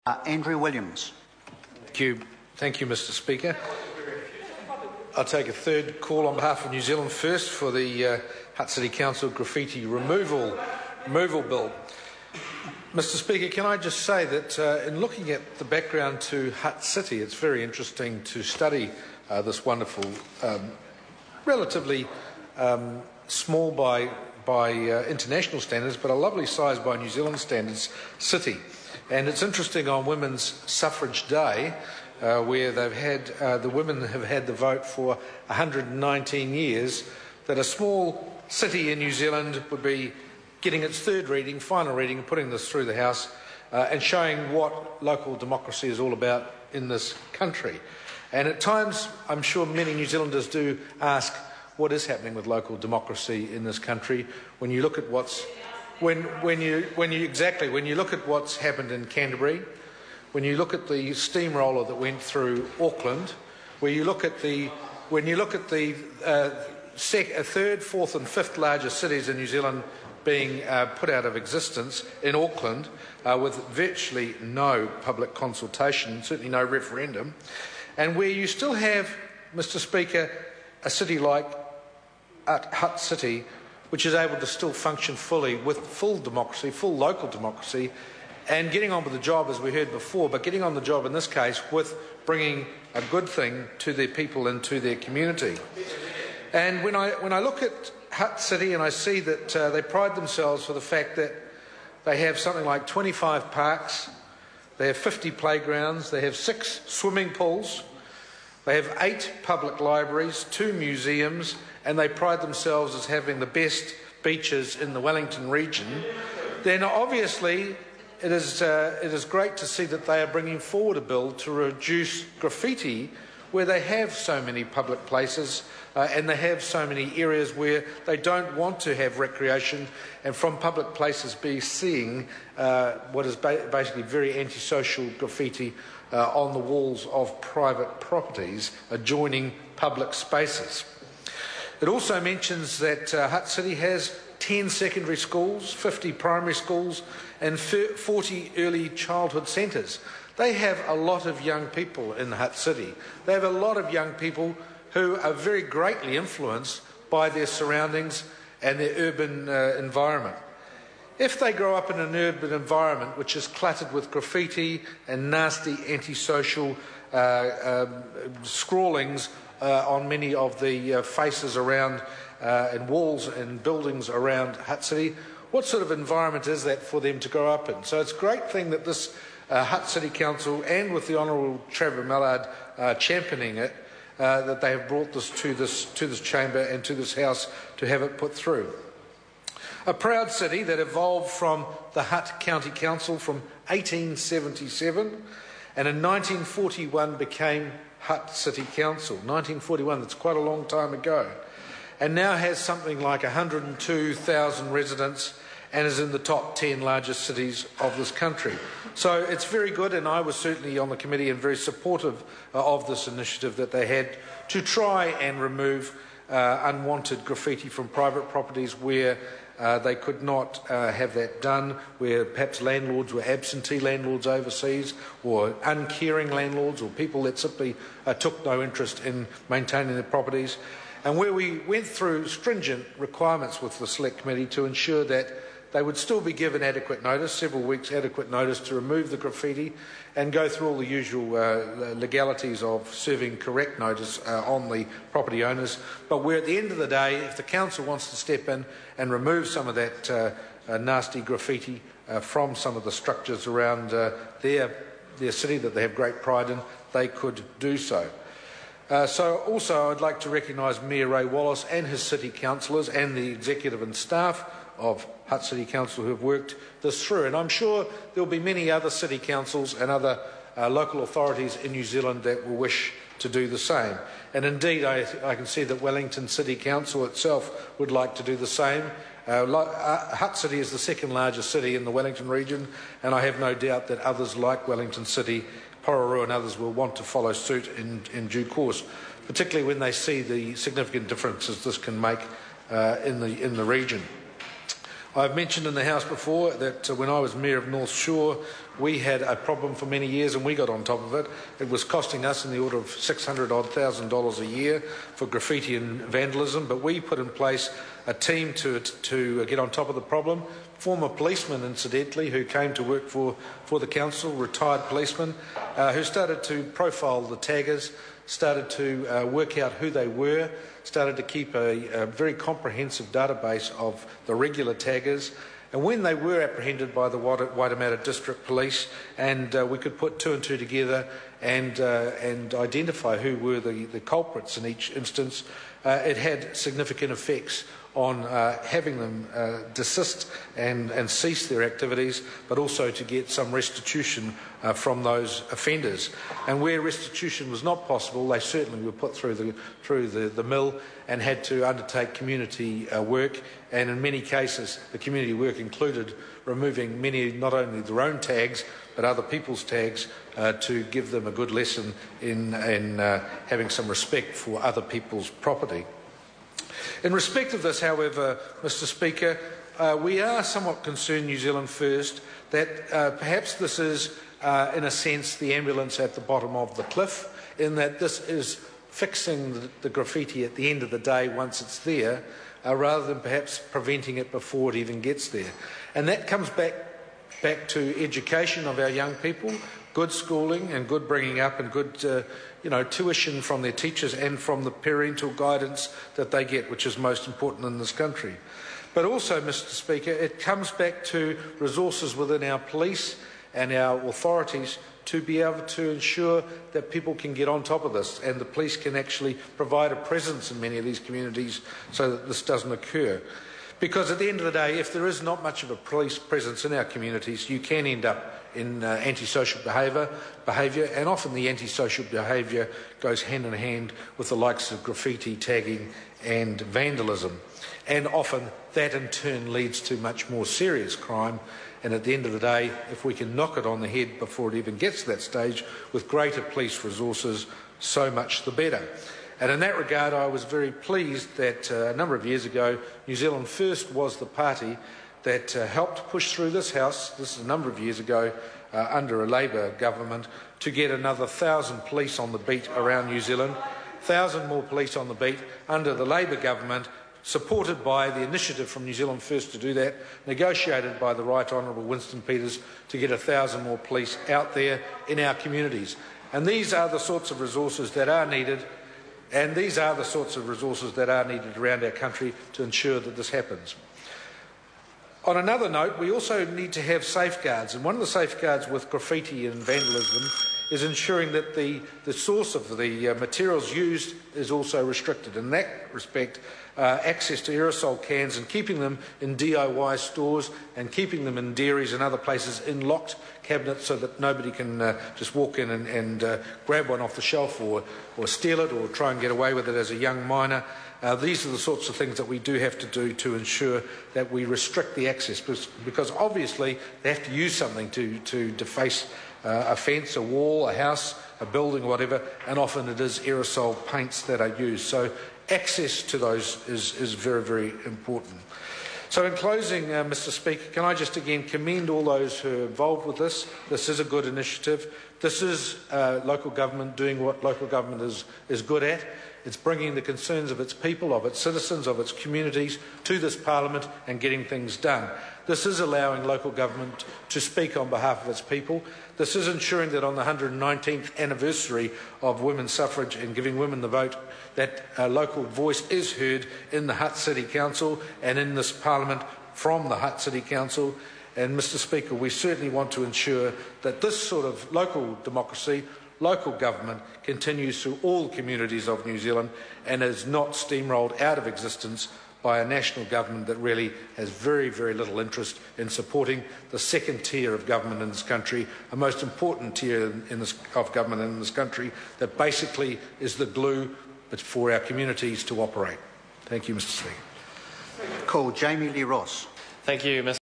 Andrew Williams. Thank you, Mr. Speaker. I'll take a third call on behalf of New Zealand First for the Hutt City Council graffiti removal bill. Mr. Speaker, can I just say that in looking at the background to Hutt City, it's very interesting to study this wonderful, relatively small by international standards, but a lovely size by New Zealand standards, city. And it's interesting on Women's Suffrage Day, where the women have had the vote for 119 years, that a small city in New Zealand would be getting its third reading, final reading, and putting this through the House and showing what local democracy is all about in this country. And at times, I'm sure many New Zealanders do ask, what is happening with local democracy in this country? When you look at when you look at what's happened in Canterbury, when you look at the steamroller that went through Auckland, when you look at the third, fourth, and fifth largest cities in New Zealand being put out of existence in Auckland with virtually no public consultation, certainly no referendum, and where you still have, Mr. Speaker, a city like Hutt City, which is able to still function fully with full democracy, full local democracy, and getting on with the job, as we heard before, but getting on the job in this case with bringing a good thing to their people and to their community. And when I look at Hutt City and I see that they pride themselves for the fact that they have something like 25 parks, they have 50 playgrounds, they have 6 swimming pools, they have 8 public libraries, 2 museums, and they pride themselves as having the best beaches in the Wellington region, then obviously it is great to see that they are bringing forward a bill to reduce graffiti where they have so many public places and they have so many areas where they don't want to have recreation, and from public places be seeing what is basically very antisocial graffiti on the walls of private properties adjoining public spaces. It also mentions that Hutt City has 10 secondary schools, 50 primary schools and 40 early childhood centres. They have a lot of young people in Hutt City. They have a lot of young people who are very greatly influenced by their surroundings and their urban environment. If they grow up in an urban environment which is cluttered with graffiti and nasty antisocial scrawlings on many of the faces around and walls and buildings around Hutt City, what sort of environment is that for them to grow up in? So it's a great thing that this Hutt City Council, and with the Honourable Trevor Mallard championing it, that they have brought this to this chamber and to this House to have it put through. A proud city that evolved from the Hutt County Council from 1877, and in 1941 became Hutt City Council. 1941, that's quite a long time ago, and now has something like 102,000 residents and is in the top 10 largest cities of this country. So it's very good, and I was certainly on the committee and very supportive of this initiative that they had to try and remove unwanted graffiti from private properties where they could not have that done, where perhaps landlords were absentee landlords overseas, or uncaring landlords, or people that simply took no interest in maintaining their properties, and where we went through stringent requirements with the Select Committee to ensure that they would still be given adequate notice, several weeks adequate notice, to remove the graffiti and go through all the usual legalities of serving correct notice on the property owners. But where at the end of the day, if the council wants to step in and remove some of that nasty graffiti from some of the structures around their city that they have great pride in, they could do so. So also I'd like to recognise Mayor Ray Wallace and his city councillors and the executive and staff of Hutt City Council who have worked this through, and I'm sure there will be many other city councils and other local authorities in New Zealand that will wish to do the same. And indeed I can see that Wellington City Council itself would like to do the same. Hutt City is the second largest city in the Wellington region, and I have no doubt that others like Wellington City, Pororoo and others will want to follow suit in due course, particularly when they see the significant differences this can make in the region. I've mentioned in the House before that when I was Mayor of North Shore, we had a problem for many years and we got on top of it. It was costing us in the order of $600,000 a year for graffiti and vandalism, but we put in place a team to get on top of the problem. Former policemen, incidentally, who came to work for the council, retired policemen, who started to profile the taggers, started to work out who they were, started to keep a very comprehensive database of the regular taggers. And when they were apprehended by the Waitemata District Police, and we could put two and two together and identify who were the culprits in each instance, it had significant effects on having them desist and cease their activities, but also to get some restitution from those offenders. And where restitution was not possible, they certainly were put through the mill and had to undertake community work. And in many cases, the community work included removing many, not only their own tags, but other people's tags to give them a good lesson in having some respect for other people's property. In respect of this, however, Mr. Speaker, we are somewhat concerned, New Zealand First, that perhaps this is, in a sense, the ambulance at the bottom of the cliff, in that this is fixing the graffiti at the end of the day once it's there, rather than perhaps preventing it before it even gets there. And that comes back to education of our young people, good schooling and good bringing up and good tuition from their teachers and from the parental guidance that they get, which is most important in this country. But also, Mr. Speaker, it comes back to resources within our police and our authorities to be able to ensure that people can get on top of this and the police can actually provide a presence in many of these communities so that this doesn't occur. Because at the end of the day, if there is not much of a police presence in our communities, you can end up in antisocial behaviour, and often the antisocial behaviour goes hand in hand with the likes of graffiti, tagging and vandalism. And often that in turn leads to much more serious crime. And at the end of the day, if we can knock it on the head before it even gets to that stage with greater police resources, so much the better. And in that regard, I was very pleased that a number of years ago, New Zealand First was the party that helped push through this House, this is a number of years ago, under a Labour government, to get another 1,000 police on the beat around New Zealand, 1,000 more police on the beat under the Labour government, supported by the initiative from New Zealand First to do that, negotiated by the Right Honourable Winston Peters to get 1,000 more police out there in our communities. And these are the sorts of resources that are needed, and these are the sorts of resources that are needed around our country to ensure that this happens. On another note, we also need to have safeguards, and one of the safeguards with graffiti and vandalism is ensuring that the source of the materials used is also restricted. In that respect, access to aerosol cans and keeping them in DIY stores and keeping them in dairies and other places in locked cabinets so that nobody can just walk in and grab one off the shelf or steal it or try and get away with it as a young minor. These are the sorts of things that we do have to do to ensure that we restrict the access, because obviously they have to use something to deface a fence, a wall, a house, a building, whatever, and often it is aerosol paints that are used. So access to those is very, very important. So in closing, Mr. Speaker, can I just again commend all those who are involved with this. This is a good initiative. This is local government doing what local government is good at. It's bringing the concerns of its people, of its citizens, of its communities to this Parliament and getting things done. This is allowing local government to speak on behalf of its people. This is ensuring that on the 119th anniversary of women's suffrage and giving women the vote, that a local voice is heard in the Hutt City Council and in this Parliament from the Hutt City Council. And Mr. Speaker, we certainly want to ensure that this sort of local democracy, local government, continues through all communities of New Zealand and is not steamrolled out of existence by a national government that really has very, very little interest in supporting the second tier of government in this country, a most important tier of government in this country that basically is the glue for our communities to operate. Thank you, Mr. Speaker. Call Jamie Lee Ross. Thank you, Mr.